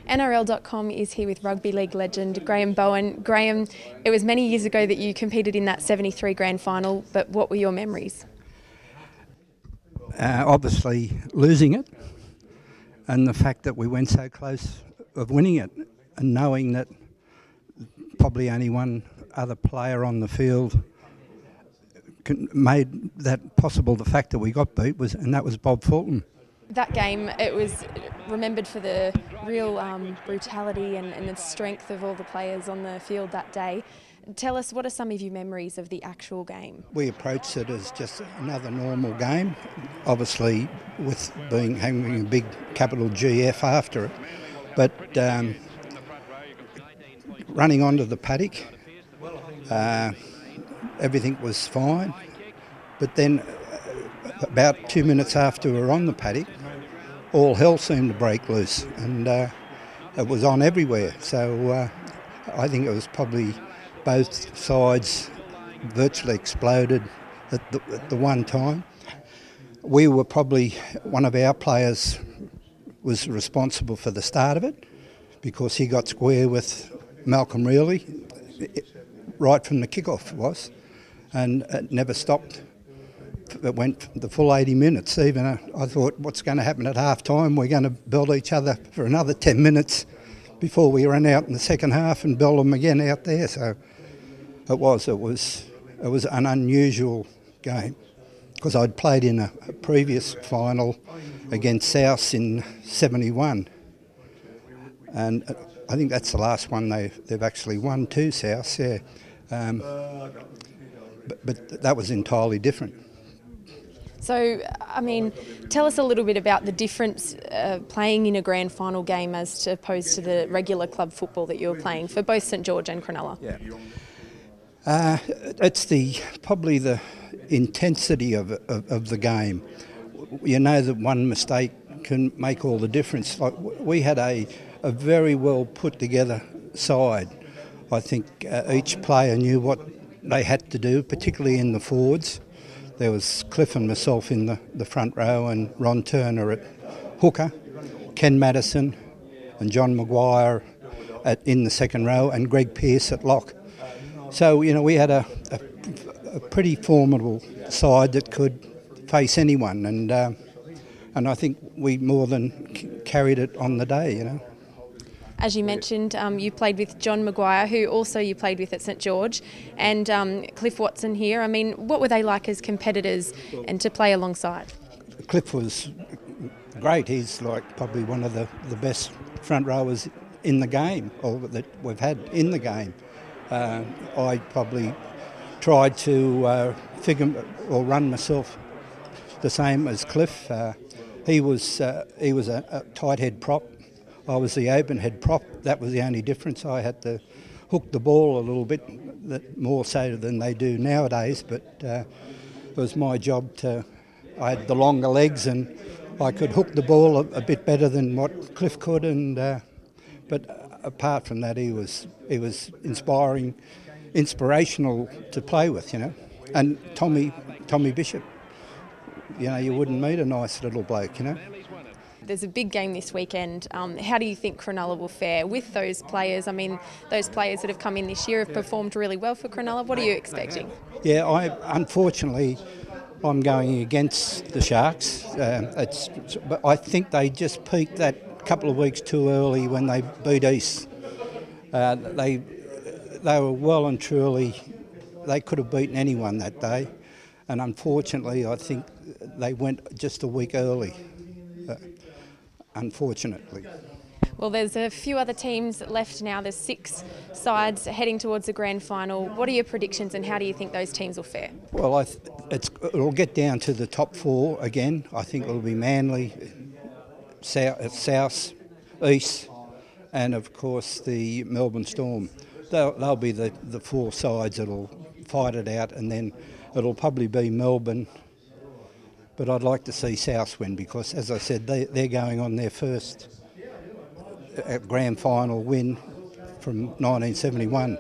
NRL.com is here with Rugby League legend Grahame Bowen. Grahame, it was many years ago that you competed in that 73 grand final, but what were your memories? Obviously losing it, and the fact that we went so close of winning it, and knowing that probably only one other player on the field made that possible. The fact that we got beat and that was Bob Fulton. That game, it was remembered for the real brutality and the strength of all the players on the field that day. Tell us, what are some of your memories of the actual game? We approached it as just another normal game, obviously with having a big capital GF after it. But running onto the paddock, everything was fine. But then about 2 minutes after we were on the paddock, all hell seemed to break loose, and it was on everywhere. So I think it was probably both sides virtually exploded at the one time. We were probably, one of our players was responsible for the start of it, because he got square with Malcolm Reilly right from the kickoff was, and it never stopped. It went the full 80 minutes. Even I thought, what's going to happen at half time? We're going to build each other for another 10 minutes before we run out in the second half and build them again out there. So it was an unusual game, because I'd played in a previous final against South in '71, and I think that's the last one they've actually won to South. Yeah, but that was entirely different. So, I mean, tell us a little bit about the difference playing in a grand final game as opposed to the regular club football that you were playing for both St George and Cronulla. Yeah, it's probably the intensity of the game. You know that one mistake can make all the difference. Like, we had a very well put together side. I think each player knew what they had to do, particularly in the forwards. There was Cliff and myself in the front row, and Ron Turner at hooker, Ken Madison and John Maguire in the second row, and Greg Pearce at lock. So, you know, we had a pretty formidable side that could face anyone, and I think we more than carried it on the day, you know. As you mentioned, you played with John Maguire, who also you played with at St George, and Cliff Watson here. I mean, what were they like as competitors and to play alongside? Cliff was great. He's like probably one of the best front rowers in the game, or that we've had in the game. I probably tried to figure or run myself the same as Cliff. He was a tight head prop. I was the open head prop. That was the only difference. I had to hook the ball a little bit more so than they do nowadays, but it was my job I had the longer legs, and I could hook the ball a bit better than what Cliff could, but apart from that, he was inspirational to play with, you know. And Tommy Bishop, you know, you wouldn't meet a nice little bloke, you know. There's a big game this weekend. How do you think Cronulla will fare with those players? I mean, those players that have come in this year have performed really well for Cronulla. What are you expecting? Yeah, unfortunately, I'm going against the Sharks. But I think they just peaked that couple of weeks too early when they beat East. They were well and truly, they could have beaten anyone that day. And unfortunately, I think they went just a week early. Unfortunately. Well, there's a few other teams left now. There's 6 sides heading towards the grand final. What are your predictions, and how do you think those teams will fare? Well, it'll get down to the top 4 again. I think it'll be Manly, South, East, and of course the Melbourne Storm. They'll be the 4 sides that'll fight it out, and then it'll probably be Melbourne. But I'd like to see South win, because, as I said, they're going on their first grand final win from 1971.